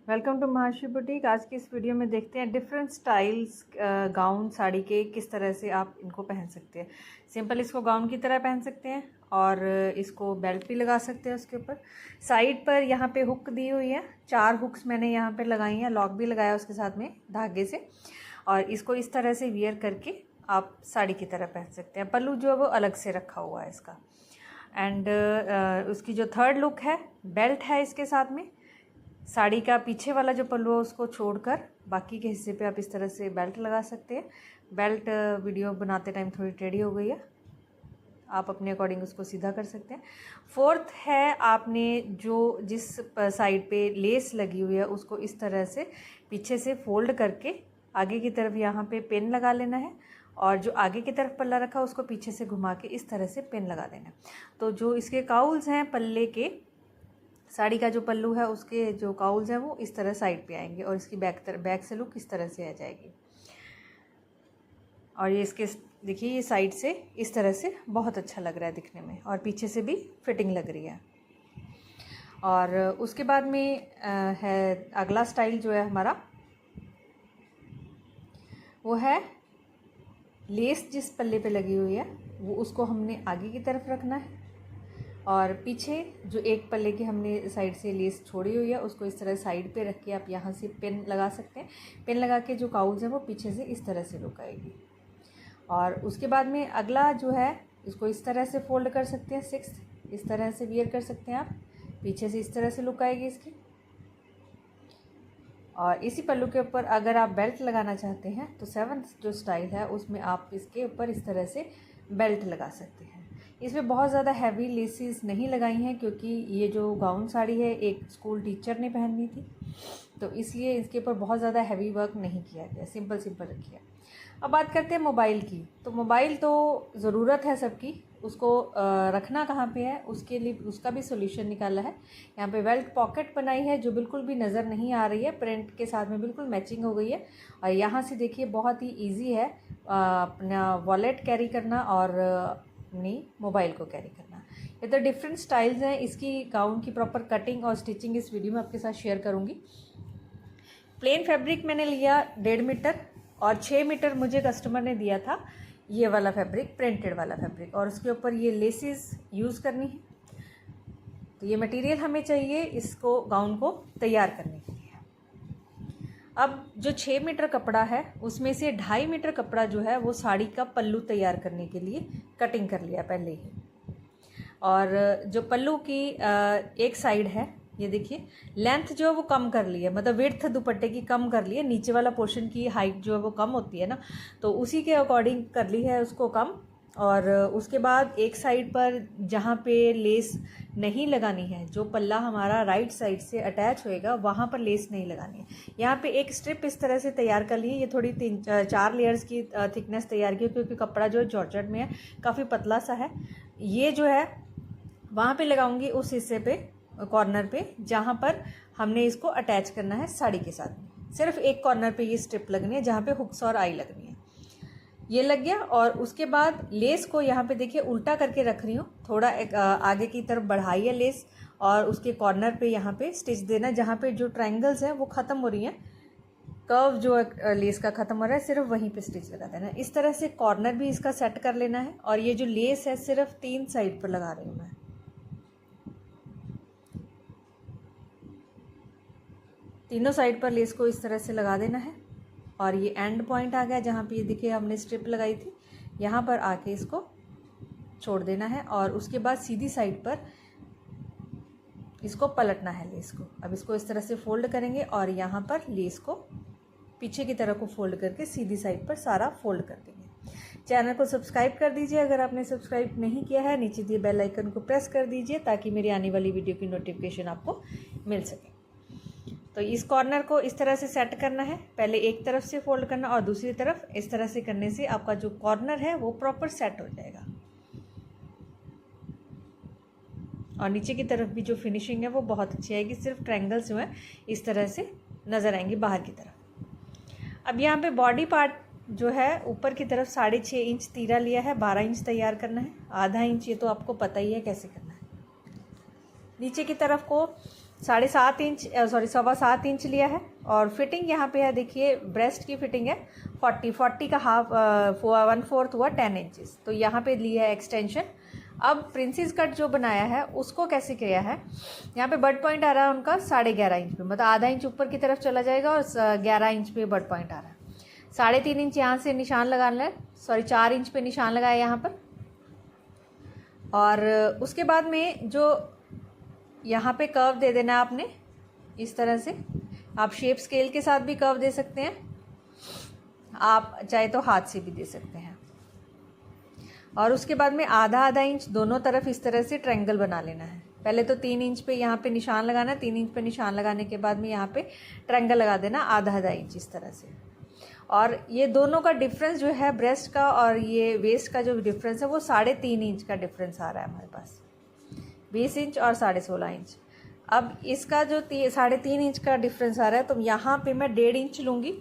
Welcome to Mahashri boutique. आज की इस वीडियो में देखते हैं डिफरेंट स्टाइल्स गाउन साड़ी के किस तरह से आप इनको पहन सकते हैं। सिंपल इसको गाउन की तरह पहन सकते हैं और इसको बेल्ट भी लगा सकते हैं। उसके ऊपर साइड पर यहाँ पे हुक दी हुई है, 4 हुक्स मैंने यहाँ पे लगाई हैं, लॉक भी लगाया उसके साथ में धागे से। और इसको इस तरह से वियर करके आप साड़ी की तरह पहन सकते हैं। पल्लू जो है वो अलग से रखा हुआ है इसका। एंड उसकी जो थर्ड लुक है, बेल्ट है इसके साथ में। साड़ी का पीछे वाला जो पल्लू है उसको छोड़कर बाकी के हिस्से पे आप इस तरह से बेल्ट लगा सकते हैं। बेल्ट वीडियो बनाते टाइम थोड़ी टेढ़ी हो गई है, आप अपने अकॉर्डिंग उसको सीधा कर सकते हैं। फोर्थ है, आपने जो जिस साइड पे लेस लगी हुई है उसको इस तरह से पीछे से फोल्ड करके आगे की तरफ यहाँ पे पिन लगा लेना है, और जो आगे की तरफ पल्ला रखा उसको पीछे से घुमा के इस तरह से पिन लगा देना है। तो जो इसके काउल्स हैं पल्ले के, साड़ी का जो पल्लू है उसके जो काउल्स हैं वो इस तरह साइड पे आएंगे और इसकी बैक से लुक इस तरह से आ जाएगी। और ये इसके देखिए ये साइड से इस तरह से बहुत अच्छा लग रहा है दिखने में, और पीछे से भी फिटिंग लग रही है। और उसके बाद में है अगला स्टाइल जो है हमारा, वो है लेस जिस पल्ले पे लगी हुई है वो उसको हमने आगे की तरफ रखना है, और पीछे जो एक पल्ले की हमने साइड से लेस छोड़ी हुई है उसको इस तरह साइड पे रख के आप यहाँ से पिन लगा सकते हैं। पिन लगा के जो काउल्स हैं वो पीछे से इस तरह से लुक आएगी। और उसके बाद में अगला जो है, इसको इस तरह से फोल्ड कर सकते हैं। 6 इस तरह से वियर कर सकते हैं आप, पीछे से इस तरह से लुक आएगी इसकी। और इसी पल्लू के ऊपर अगर आप बेल्ट लगाना चाहते हैं तो 7th जो स्टाइल है उसमें आप इसके ऊपर इस तरह से बेल्ट लगा सकते हैं। इसमें बहुत ज़्यादा हैवी लेसेस नहीं लगाई हैं क्योंकि ये जो गाउन साड़ी है एक स्कूल टीचर ने पहननी थी, तो इसलिए इसके ऊपर बहुत ज़्यादा हैवी वर्क नहीं किया गया, सिंपल रखी है। अब बात करते हैं मोबाइल की। तो मोबाइल तो ज़रूरत है सबकी, उसको रखना कहाँ पे है उसके लिए उसका भी सोल्यूशन निकाला है। यहाँ पे बेल्ट पॉकेट बनाई है जो बिल्कुल भी नज़र नहीं आ रही है, प्रिंट के साथ में बिल्कुल मैचिंग हो गई है। और यहाँ से देखिए बहुत ही ईजी है अपना वॉलेट कैरी करना और अपनी मोबाइल को कैरी करना। ये तो डिफरेंट स्टाइल्स हैं। इसकी गाउन की प्रॉपर कटिंग और स्टिचिंग इस वीडियो में आपके साथ शेयर करूँगी। प्लेन फैब्रिक मैंने लिया 1.5 मीटर, और 6 मीटर मुझे कस्टमर ने दिया था ये वाला फैब्रिक, प्रिंटेड वाला फैब्रिक, और उसके ऊपर ये लेसेस यूज़ करनी है। तो ये मटेरियल हमें चाहिए इसको गाउन को तैयार करने के लिए। अब जो 6 मीटर कपड़ा है उसमें से 2.5 मीटर कपड़ा जो है वो साड़ी का पल्लू तैयार करने के लिए कटिंग कर लिया पहले ही। और जो पल्लू की एक साइड है, ये देखिए लेंथ जो है वो कम कर ली है, मतलब विड्थ दुपट्टे की कम कर ली है। नीचे वाला पोर्शन की हाइट जो है वो कम होती है ना, तो उसी के अकॉर्डिंग कर ली है उसको कम। और उसके बाद एक साइड पर जहाँ पे लेस नहीं लगानी है, जो पल्ला हमारा राइट साइड से अटैच होएगा वहाँ पर लेस नहीं लगानी है। यहाँ पे एक स्ट्रिप इस तरह से तैयार कर ली है। ये थोड़ी 3-4 लेयर्स की थिकनेस तैयार की क्योंकि कपड़ा जो है जॉर्जेट में है, काफ़ी पतला सा है। ये जो है वहाँ पे लगाऊंगी उस हिस्से पे, कॉर्नर पे जहाँ पर हमने इसको अटैच करना है साड़ी के साथ। सिर्फ एक कॉर्नर पे ये स्ट्रिप लगनी है जहाँ पे हुक्स और आई लगनी है। ये लग गया। और उसके बाद लेस को यहाँ पे देखिए उल्टा करके रख रही हूँ, थोड़ा एक आगे की तरफ बढ़ाई है लेस, और उसके कॉर्नर पे यहाँ पे स्टिच देना, जहाँ पे जो ट्रायंगल्स हैं वो ख़त्म हो रही हैं, कर्व जो लेस का ख़त्म हो रहा है सिर्फ वहीं पे स्टिच लगा देना। इस तरह से कॉर्नर भी इसका सेट कर लेना है। और ये जो लेस है सिर्फ 3 साइड पर लगा रही हूँ मैं, तीनों साइड पर लेस को इस तरह से लगा देना है। और ये एंड पॉइंट आ गया जहाँ पे ये देखिए हमने स्ट्रिप लगाई थी, यहाँ पर आके इसको छोड़ देना है। और उसके बाद सीधी साइड पर इसको पलटना है लेस को। अब इसको इस तरह से फोल्ड करेंगे और यहाँ पर लेस को पीछे की तरफ को फोल्ड करके सीधी साइड पर सारा फोल्ड कर देंगे। चैनल को सब्सक्राइब कर दीजिए अगर आपने सब्सक्राइब नहीं किया है, नीचे दिए बेल आइकन को प्रेस कर दीजिए ताकि मेरी आने वाली वीडियो की नोटिफिकेशन आपको मिल सके। तो इस कॉर्नर को इस तरह से सेट करना है, पहले एक तरफ से फोल्ड करना और दूसरी तरफ इस तरह से करने से आपका जो कॉर्नर है वो प्रॉपर सेट हो जाएगा। और नीचे की तरफ भी जो फिनिशिंग है वो बहुत अच्छी आएगी, सिर्फ ट्रायंगल्स जो है इस तरह से नज़र आएंगे बाहर की तरफ। अब यहाँ पे बॉडी पार्ट जो है ऊपर की तरफ 6.5 इंच तीरा लिया है, 12 इंच तैयार करना है, आधा इंच ये तो आपको पता ही है कैसे करना है। नीचे की तरफ को 7.5 इंच 7.25 लिया है। और फिटिंग यहाँ पे है, देखिए ब्रेस्ट की फिटिंग है 40 का हाफ 1/4 हुआ 10 इंचेस। तो यहाँ पे लिया है एक्सटेंशन। अब प्रिंसेस कट जो बनाया है उसको कैसे किया है, यहाँ पे बड पॉइंट आ रहा है उनका 11.5 इंच पे, मतलब आधा इंच ऊपर की तरफ चला जाएगा और 11 इंच पे बड पॉइंट आ रहा है। 3.5 इंच यहाँ से निशान लगा लें, 4 इंच पे निशान लगाया यहाँ पर। और उसके बाद में जो यहाँ पे कर्व दे देना है आपने इस तरह से। आप शेप स्केल के साथ भी कर्व दे सकते हैं, आप चाहे तो हाथ से भी दे सकते हैं। और उसके बाद में आधा इंच दोनों तरफ इस तरह से ट्रायंगल बना लेना है। पहले तो 3 इंच पे यहाँ पे निशान लगाना है, 3 इंच पे निशान लगाने के बाद में यहाँ पे ट्रायंगल लगा देना आधा इंच इस तरह से। और ये दोनों का डिफरेंस जो है ब्रेस्ट का और ये वेस्ट का जो डिफरेंस है वो 3.5 इंच का डिफरेंस आ रहा है हमारे पास, 20 इंच और 16.5 इंच। अब इसका जो 3.5 इंच का डिफरेंस आ रहा है तो यहाँ पे मैं 1.5 इंच लूँगी,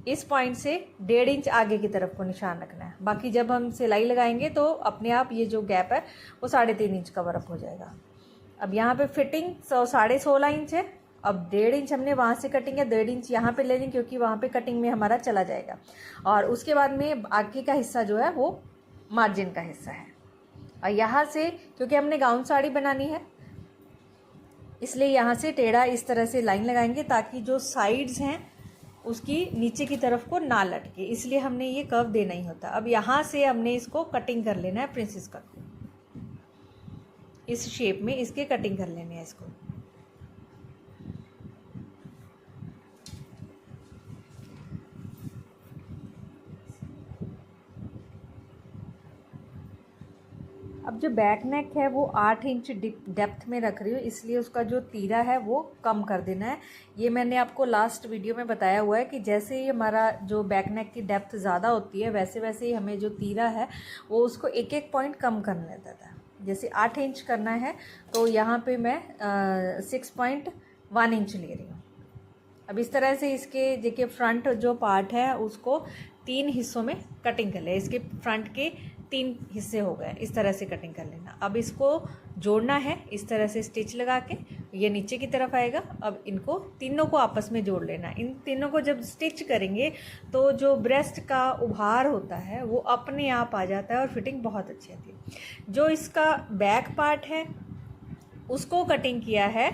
इस पॉइंट से 1.5 इंच आगे की तरफ को निशान रखना है। बाकी जब हम सिलाई लगाएंगे तो अपने आप ये जो गैप है वो 3.5 इंच कवर अप हो जाएगा। अब यहाँ पे फिटिंग 16.5 इंच है। अब 1.5 इंच हमने वहाँ से कटिंग है, 1.5 इंच यहाँ पे ले लें क्योंकि वहाँ पे कटिंग में हमारा चला जाएगा। और उसके बाद में आगे का हिस्सा जो है वो मार्जिन का हिस्सा है। और यहाँ से क्योंकि हमने गाउन साड़ी बनानी है इसलिए यहाँ से टेढ़ा इस तरह से लाइन लगाएंगे ताकि जो साइड्स हैं उसकी नीचे की तरफ को ना लटके, इसलिए हमने ये कर्व देना ही होता है। अब यहाँ से हमने इसको कटिंग कर लेना है प्रिंसेस कट को, इस शेप में इसके कटिंग कर लेने हैं इसको। अब जो बैक नेक है वो 8 इंच डेप्थ में रख रही हूँ, इसलिए उसका जो तीरा है वो कम कर देना है। ये मैंने आपको लास्ट वीडियो में बताया हुआ है कि जैसे ही हमारा जो बैक नेक की डेप्थ ज़्यादा होती है वैसे वैसे ही हमें जो तीरा है वो उसको एक पॉइंट कम करना रहता है। जैसे 8 इंच करना है तो यहाँ पे मैं 6.1 इंच ले रही हूँ। अब इस तरह से इसके देखिए फ्रंट जो पार्ट है उसको 3 हिस्सों में कटिंग कर ले। इसके फ्रंट के 3 हिस्से हो गए, इस तरह से कटिंग कर लेना। अब इसको जोड़ना है इस तरह से स्टिच लगा के, ये नीचे की तरफ आएगा। अब इनको तीनों को आपस में जोड़ लेना। इन तीनों को जब स्टिच करेंगे तो जो ब्रेस्ट का उभार होता है वो अपने आप आ जाता है और फिटिंग बहुत अच्छी आती है। जो इसका बैक पार्ट है उसको कटिंग किया है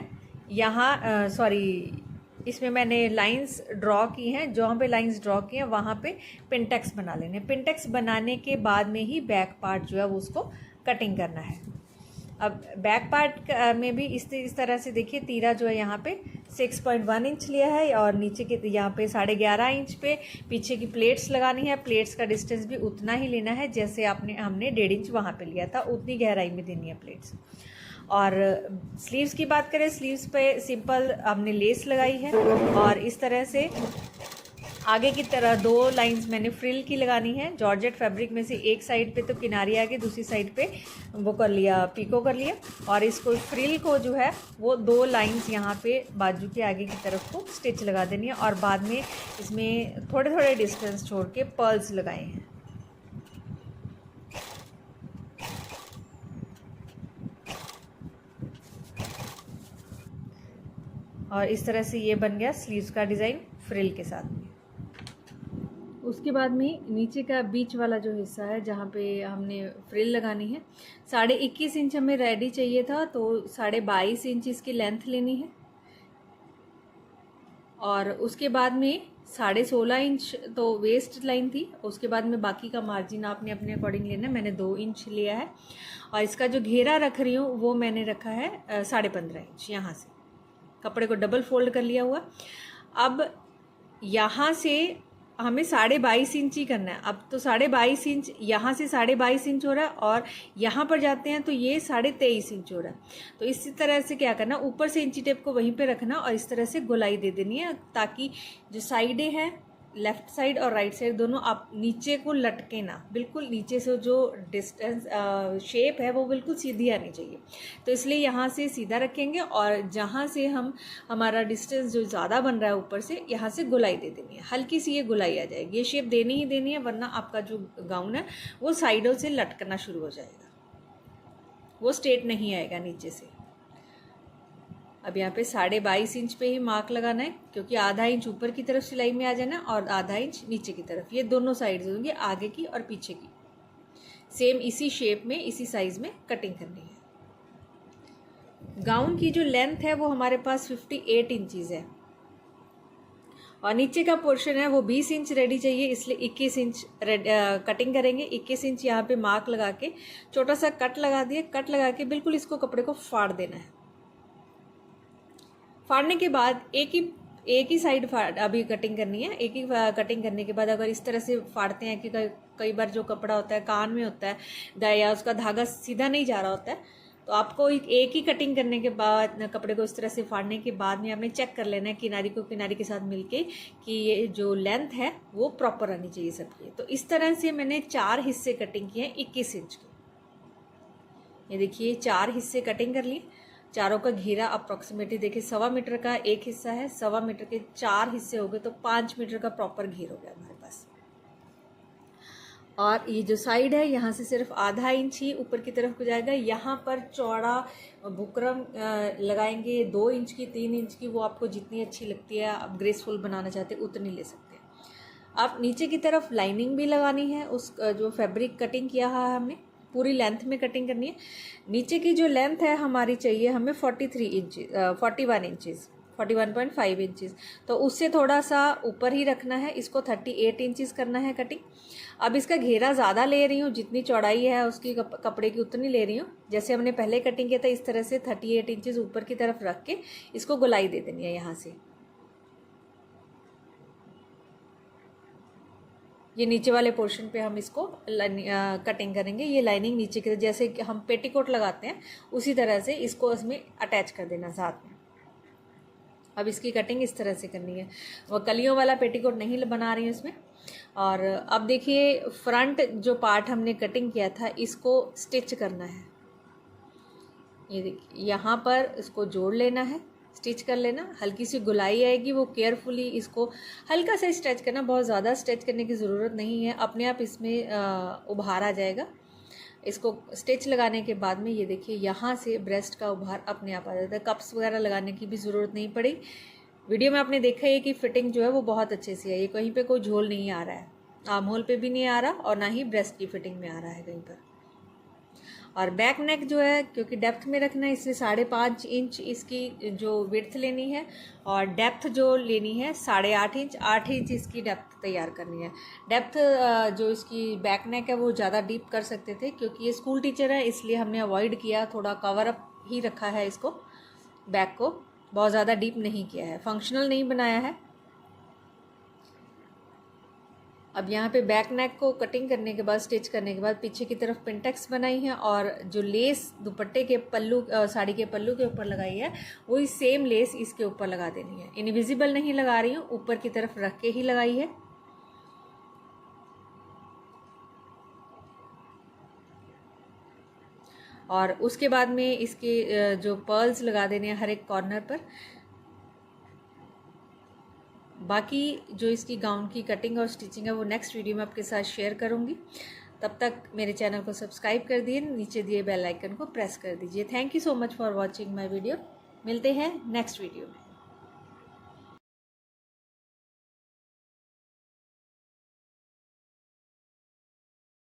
यहाँ इसमें मैंने लाइंस ड्रॉ की हैं, जहाँ पे लाइंस ड्रॉ की हैं वहाँ पे पिनटेक्स बना लेने। पिनटेक्स बनाने के बाद में ही बैक पार्ट जो है वो उसको कटिंग करना है। अब बैक पार्ट में भी इस तरह से देखिए तीरा जो है यहाँ पे 6.1 इंच लिया है और नीचे के यहाँ पे 11.5 इंच पे पीछे की प्लेट्स लगानी है। प्लेट्स का डिस्टेंस भी उतना ही लेना है जैसे हमने 1.5 इंच वहाँ पे लिया था, उतनी गहराई में देनी है प्लेट्स। और स्लीव्स की बात करें, स्लीव्स पे सिंपल हमने लेस लगाई है और इस तरह से आगे की तरह 2 लाइंस मैंने फ्रिल की लगानी है। जॉर्जेट फैब्रिक में से एक साइड पे तो किनारी आगे, दूसरी साइड पे वो कर लिया, पीको कर लिया। और इसको फ्रिल को जो है वो 2 लाइंस यहाँ पे बाजू के आगे की तरफ को स्टिच लगा देनी है और बाद में इसमें थोड़े थोड़े डिस्टेंस छोड़ के पर्ल्स लगाए हैं। और इस तरह से ये बन गया स्लीव्स का डिज़ाइन फ्रिल के साथ में। उसके बाद में नीचे का बीच वाला जो हिस्सा है जहाँ पे हमने फ्रिल लगानी है, 21.5 इंच हमें रेडी चाहिए था तो 22.5 इंच इसकी लेंथ लेनी है। और उसके बाद में 16.5 इंच तो वेस्ट लाइन थी, उसके बाद में बाकी का मार्जिन आपने अपने अकॉर्डिंग लेना है। मैंने 2 इंच लिया है और इसका जो घेरा रख रही हूँ वो मैंने रखा है 15.5 इंच। यहाँ से कपड़े को डबल फोल्ड कर लिया हुआ। अब यहाँ से हमें 22.5 इंच ही करना है। अब तो 22.5 इंच यहाँ से 22.5 इंच हो रहा है और यहाँ पर जाते हैं तो ये 23.5 इंच हो रहा है। तो इसी तरह से क्या करना, ऊपर से इंची टेप को वहीं पे रखना और इस तरह से गोलाई दे देनी है ताकि जो साइडें हैं लेफ़्ट साइड और राइट साइड दोनों आप नीचे को लटके ना, बिल्कुल नीचे से जो डिस्टेंस शेप है वो बिल्कुल सीधी आनी चाहिए। तो इसलिए यहाँ से सीधा रखेंगे और जहाँ से हमारा डिस्टेंस जो ज़्यादा बन रहा है ऊपर से, यहाँ से गोलाई दे देनी है। हल्की सी ये गोलाई आ जाएगी, ये शेप देनी ही देनी है वरना आपका जो गाउन है वो साइडों से लटकना शुरू हो जाएगा, वो स्ट्रेट नहीं आएगा नीचे से। अब यहाँ पे 22.5 इंच पे ही मार्क लगाना है, क्योंकि आधा इंच ऊपर की तरफ सिलाई में आ जाना और आधा इंच नीचे की तरफ। ये दोनों साइड्स होंगी, आगे की और पीछे की। सेम इसी शेप में, इसी साइज में कटिंग करनी है। गाउन की जो लेंथ है वो हमारे पास 58 इंचज़ है और नीचे का पोर्शन है वो 20 इंच रेडी चाहिए, इसलिए 21 इंच कटिंग करेंगे। 21 इंच यहाँ पे मार्क लगा के छोटा सा कट लगा दिए। कट लगा के बिल्कुल इसको कपड़े को फाड़ देना है। फाड़ने के बाद एक ही साइड अभी कटिंग करनी है। एक ही कटिंग करने के बाद अगर इस तरह से फाड़ते हैं कि कई बार जो कपड़ा होता है कान में होता है या उसका धागा सीधा नहीं जा रहा होता है, तो आपको एक ही कटिंग करने के बाद कपड़े को इस तरह से फाड़ने के बाद में आपने चेक कर लेना है किनारी को किनारी के साथ मिलके कि ये जो लेंथ है वो प्रॉपर आनी चाहिए सबकी। तो इस तरह से मैंने 4 हिस्से कटिंग किए हैं 21 इंच के। ये देखिए 4 हिस्से कटिंग कर लिए। चारों का घेरा अप्रॉक्सीमेटली देखिए 1.25 मीटर का एक हिस्सा है, 1.25 मीटर के 4 हिस्से हो गए तो 5 मीटर का प्रॉपर घेर हो गया हमारे पास। और ये जो साइड है यहाँ से सिर्फ आधा इंच ही ऊपर की तरफ को जाएगा। यहाँ पर चौड़ा बुकरम लगाएंगे 2 इंच की, 3 इंच की, वो आपको जितनी अच्छी लगती है, आप ग्रेसफुल बनाना चाहते हैं उतनी ले सकते हैं। आप नीचे की तरफ लाइनिंग भी लगानी है। उस जो फैब्रिक कटिंग किया है हमने पूरी लेंथ में कटिंग करनी है। नीचे की जो लेंथ है हमारी चाहिए हमें 41 इंचेस 41.5 इंचेस, तो उससे थोड़ा सा ऊपर ही रखना है। इसको 38 इंचेस करना है कटिंग। अब इसका घेरा ज़्यादा ले रही हूँ, जितनी चौड़ाई है उसकी कपड़े की उतनी ले रही हूँ। जैसे हमने पहले कटिंग किया था इस तरह से 38 इंचेस ऊपर की तरफ रख के इसको गोलाई दे देनी है। यहाँ से ये नीचे वाले पोर्शन पे हम इसको कटिंग करेंगे। ये लाइनिंग नीचे की, जैसे हम पेटीकोट लगाते हैं उसी तरह से इसको इसमें अटैच कर देना साथ में। अब इसकी कटिंग इस तरह से करनी है। वो कलियों वाला पेटीकोट नहीं बना रही हूँ इसमें। और अब देखिए फ्रंट जो पार्ट हमने कटिंग किया था इसको स्टिच करना है। ये देखिए यहाँ पर इसको जोड़ लेना है, स्टिच कर लेना। हल्की सी गुलाई आएगी, वो केयरफुली इसको हल्का सा स्ट्रेच करना, बहुत ज़्यादा स्ट्रेच करने की ज़रूरत नहीं है, अपने आप इसमें उभार आ जाएगा। इसको स्टिच लगाने के बाद में ये देखिए यहाँ से ब्रेस्ट का उभार अपने आप आ जाता है। कप्स वगैरह लगाने की भी ज़रूरत नहीं पड़ी। वीडियो में आपने देखा है कि फिटिंग जो है वो बहुत अच्छे से है। ये कहीं पे कोई झोल नहीं आ रहा है, आर्म होल पे भी नहीं आ रहा और ना ही ब्रेस्ट की फिटिंग में आ रहा है कहीं पर। और बैक नेक जो है क्योंकि डेप्थ में रखना है इसलिए 5.5 इंच इसकी जो विड्थ लेनी है और डेप्थ जो लेनी है 8.5 इंच। 8 इंच इसकी डेप्थ तैयार करनी है। डेप्थ जो इसकी बैक नेक है वो ज़्यादा डीप कर सकते थे, क्योंकि ये स्कूल टीचर है इसलिए हमने अवॉइड किया, थोड़ा कवर अप ही रखा है इसको, बैक को बहुत ज़्यादा डीप नहीं किया है, फंक्शनल नहीं बनाया है। अब यहाँ पे बैक नेक को कटिंग करने के बाद, स्टिच करने के बाद पीछे की तरफ पिंटेक्स बनाई है और जो लेस दुपट्टे के पल्लू साड़ी के पल्लू के ऊपर लगाई है वही सेम लेस इसके ऊपर लगा देनी है। इनविजिबल नहीं लगा रही हूँ, ऊपर की तरफ रख के ही लगाई है। और उसके बाद में इसके जो पर्ल्स लगा देने हैं हर एक कॉर्नर पर। बाकी जो इसकी गाउन की कटिंग और स्टिचिंग है वो नेक्स्ट वीडियो में आपके साथ शेयर करूंगी। तब तक मेरे चैनल को सब्सक्राइब कर दिए, नीचे दिए बेल आइकन को प्रेस कर दीजिए। Thank you so much for watching my video. मिलते हैं नेक्स्ट वीडियो में।